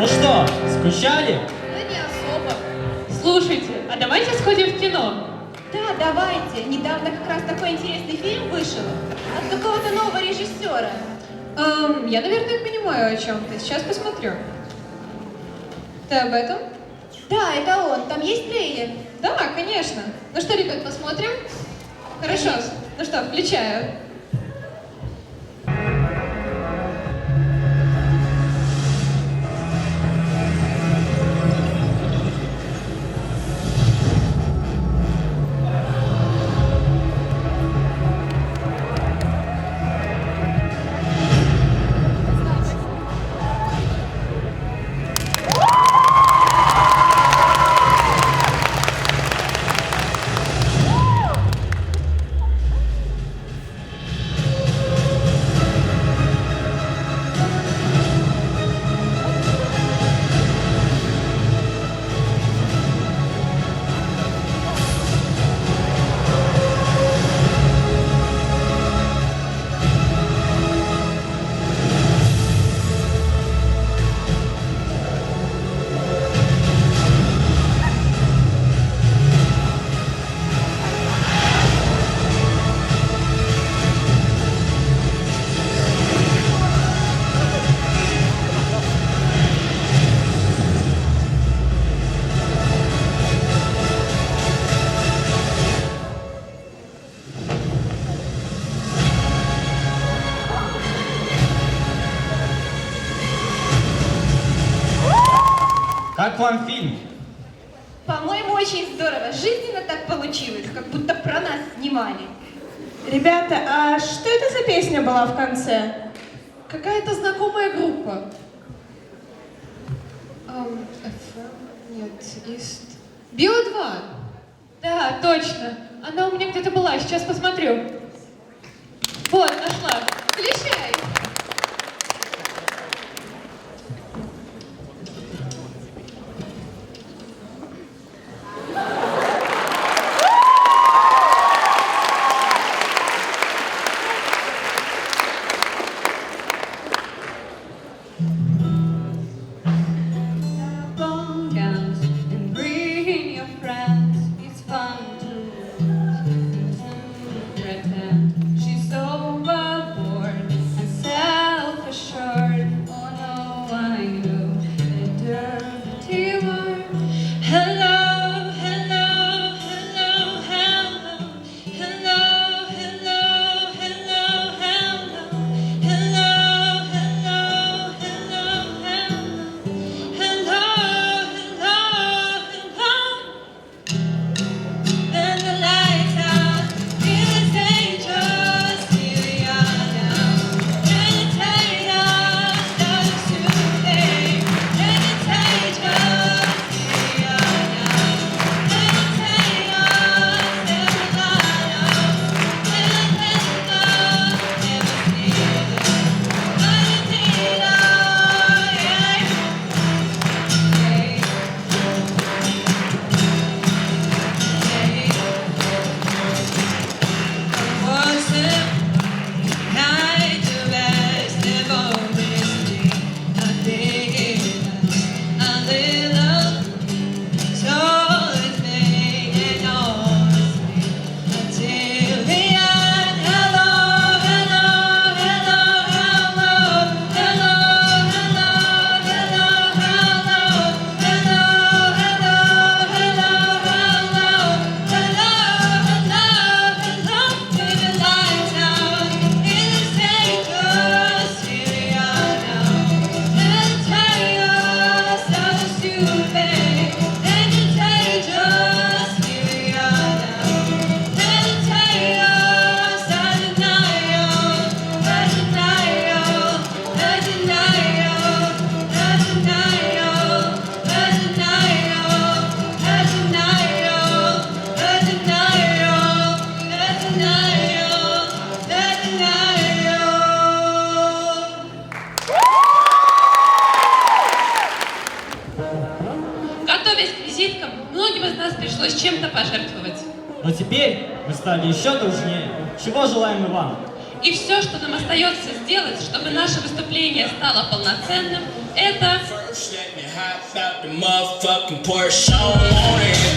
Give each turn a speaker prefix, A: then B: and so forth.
A: Ну что, скучали?
B: Да не особо.
C: Слушайте, а давайте сходим в кино.
B: Да, давайте. Недавно как раз такой интересный фильм вышел от какого-то нового режиссера.
C: Я, наверное, понимаю, о чем ты. Сейчас посмотрю. Ты об этом?
B: Да, это он. Там есть трейлер?
C: Да, конечно. Ну что, ребят, посмотрим? Хорошо. Ну что, включаю.
A: Как вам фильм?
B: По-моему, очень здорово. Жизненно так получилось, как будто про нас снимали.
D: Ребята, а что это за песня была в конце?
C: Какая-то знакомая группа. FM? Нет, Ист... Био-2. Да, точно. Она у меня где-то была, сейчас посмотрю. Вот, нашла. Включай.
E: And bring your friends. It's fun to pretend she's overboard and self-assured. Oh no, I know a dirty word. Hello, hello, hello, hello, hello, hello, hello, hello, hello, hello, hello, hello. Hello, hello, hello. Then the lights out. It's dangerous. Here we are now. Meditate us, does today. Meditate us. Here we are now. Meditate us, never lie out. Meditate us, never see us. Meditate us, yeah.
C: Готовясь к визиткам, многим из нас пришлось чем-то пожертвовать.
A: Но теперь мы стали еще дружнее. Чего желаем и вам?
F: И все, что нам остается сделать, чтобы наше выступление стало полноценным, это
G: First, let me hop out the motherfucking Porsche. I don't want it.